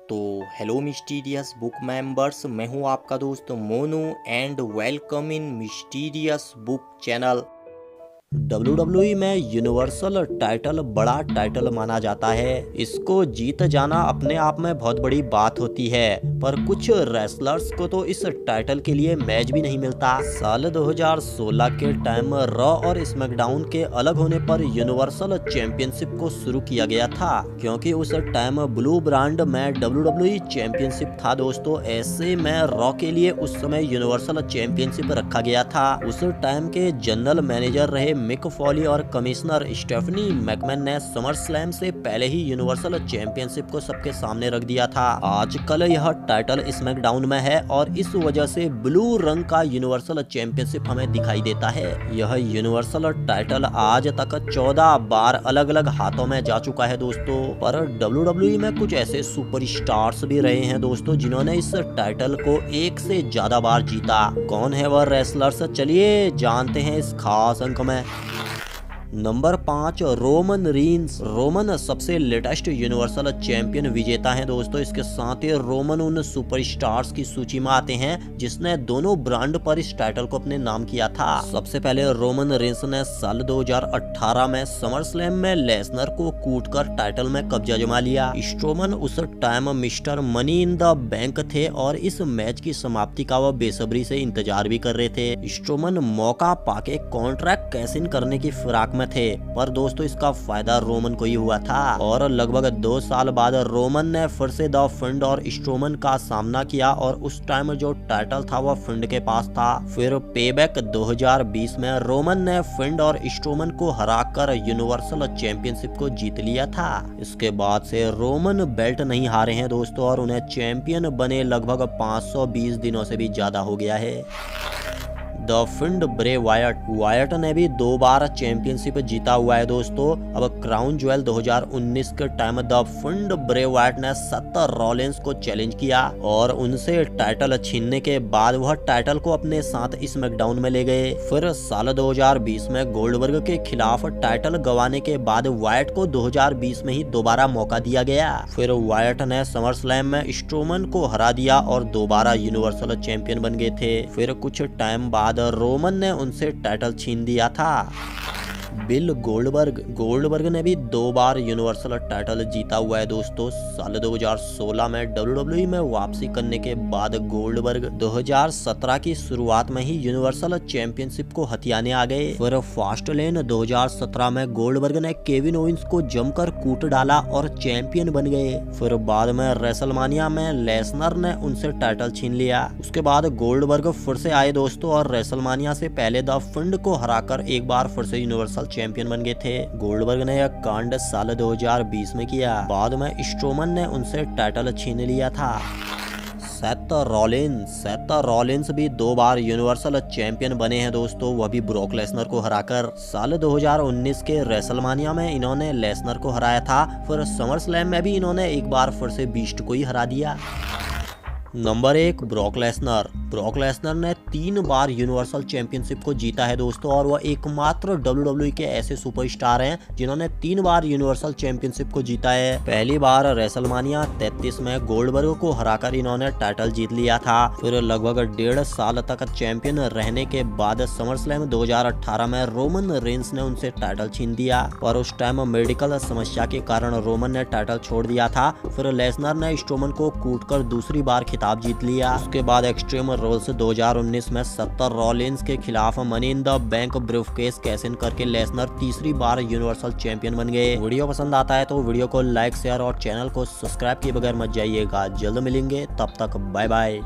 तो hello mysterious book members, मैं हूं आपका दोस्त Monu and welcome in mysterious book channel. WWE में यूनिवर्सल टाइटल बड़ा टाइटल माना जाता है। इसको जीत जाना अपने आप में बहुत बड़ी बात होती है, पर कुछ रेसलर्स को तो इस टाइटल के लिए मैच भी नहीं मिलता। साल 2016 के टाइम रॉ और स्मैकडाउन के अलग होने पर यूनिवर्सल चैंपियनशिप को शुरू किया गया था, क्योंकि उस टाइम ब्लू ब्रांड में WWE चैंपियनशिप था दोस्तों। ऐसे में रॉ के लिए उस समय यूनिवर्सल चैंपियनशिप रखा गया था। उस टाइम के जनरल मैनेजर रहे मिक फॉली और कमिश्नर स्टेफनी मैकमैन ने समर स्लैम से पहले ही यूनिवर्सल चैंपियनशिप को सबके सामने रख दिया था। आजकल यह टाइटल स्मैकडाउन में है और इस वजह से ब्लू रंग का यूनिवर्सल चैंपियनशिप हमें दिखाई देता है। यह यूनिवर्सल टाइटल आज तक 14 बार अलग अलग हाथों में जा चुका है दोस्तों। पर WWE में कुछ ऐसे सुपरस्टार्स भी रहे हैं दोस्तों, जिन्होंने इस टाइटल को एक से ज्यादा बार जीता। कौन है वह रेसलर्स, चलिए जानते हैं इस खास अंक में। Number 5, Roman reigns. रोमन सबसे लेटेस्ट यूनिवर्सल चैंपियन विजेता हैं दोस्तों। इसके साथ ही रोमन उन सुपरस्टार्स की सूची में आते हैं जिसने दोनों ब्रांड पर इस टाइटल को अपने नाम किया था। सबसे पहले रोमन रीन्स ने साल 2018 में समर स्लैम में लेसनर को कूटकर टाइटल में कब्जा जमा लिया। स्ट्रोमन उस time mister money in the bank थे और इस मैच की समाप्ति का वह बेसब्री से इंतजार भी कर रहे थे। स्ट्रोमन मौका पाके कॉन्ट्रैक्ट कैश इन करने की फिराक में थे, पर दोस्तों इसका फायदा रोमन को ही हुआ था और लगभग 2 साल बाद रोमन ने फिर से द फिंड और स्ट्रोमन का सामना किया और उस टाइम जो टाइटल था वह फिंड के पास था। फिर पेबैक 2020 में रोमन ने फिंड और स्ट्रोमन को हराकर यूनिवर्सल चैंपियनशिप को जीत लिया था। इसके बाद से रोमन बेल्ट नहीं हारे हैं दोस्तों और उन्हें चैंपियन बने लगभग 520 दिनों से भी ज्यादा हो गया है। द फिंड ब्रे वायट ने भी 2 बार चैंपियनशिप जीता हुआ है दोस्तों। अब क्राउन ज्वेल 2019 के टाइम द फिंड ब्रे वायट ने सेथ रॉलिंस को चैलेंज किया और उनसे टाइटल छीनने के बाद वह टाइटल को अपने साथ स्मैकडाउन में ले गए। फिर साल 2020 में गोल्डबर्ग के खिलाफ टाइटल गंवाने के बाद वायट को 2020 में ही दोबारा मौका दिया गया। फिर वायट ने समर स्लैम में स्ट्रोमन को हरा दिया और दोबारा यूनिवर्सल चैंपियन बन गए थे। फिर कुछ टाइम बाद रोमन ने उनसे टाइटल छीन दिया था। बिल गोल्डबर्ग ने भी 2 बार यूनिवर्सल टाइटल जीता हुआ है दोस्तों। साल 2016 में WWE में वापसी करने के बाद गोल्डबर्ग 2017 की शुरुआत में ही यूनिवर्सल चैंपियनशिप को हथियाने आ गए। फिर फास्टलेन 2017 में गोल्डबर्ग ने केविन ओवेंस को जमकर कूट डाला और चैंपियन बन गए। फिर बाद में रेसलमानिया में लेसनर ने उनसे टाइटल छीन लिया। उसके बाद गोल्डबर्ग फिर से आए दोस्तों और रेसलमानिया से पहले द फिंड को हराकर एक बार फिर से यूनिवर्सल चैंपियन बन गए थे। गोल्डबर्ग ने यह कांड साल 2020 में किया। बाद में स्ट्रोमन ने उनसे टाइटल छीन लिया था। सेथ रॉलिंस भी 2 बार यूनिवर्सल चैंपियन बने हैं दोस्तों, वह भी ब्रॉक लेसनर को हराकर। साल 2019 के रेसलमानिया में इन्होंने लेसनर को हराया था। फिर समर स्लैम में भी इन्होंने एक बार फिर से बीस्ट को ही हरा दिया। नंबर 1, ब्रॉक लेसनर ने 3 बार यूनिवर्सल चैंपियनशिप को जीता है दोस्तों और वह एकमात्र WWE के ऐसे सुपरस्टार हैं जिन्होंने 3 बार यूनिवर्सल चैंपियनशिप को जीता है। पहली बार रेसलमानिया 33 में गोल्डबर्ग को हराकर इन्होंने टाइटल जीत लिया था। फिर लगभग 1.5 साल तक चैंपियन रहने के बाद समर स्लैम 2018 में रोमन रेंस ने उनसे टाइटल छीन दिया, पर उस टाइम मेडिकल समस्या के कारण रोमन ने टाइटल छोड़ दिया था। फिर लेसनर ने स्ट्रोमन को कूटकर दूसरी बार खिताब जीत लिया। उसके बाद एक्सट्रीम रूल्स 2019 में सेथ रॉलिंस के खिलाफ money in the bank briefcase cash in करके लेसनर तीसरी बार यूनिवर्सल चैंपियन बन गए। वीडियो पसंद आता है तो वीडियो को लाइक, शेयर और चैनल को सब्सक्राइब किए बगैर मत जाइएगा। जल्द मिलेंगे, तब तक बाय बाय।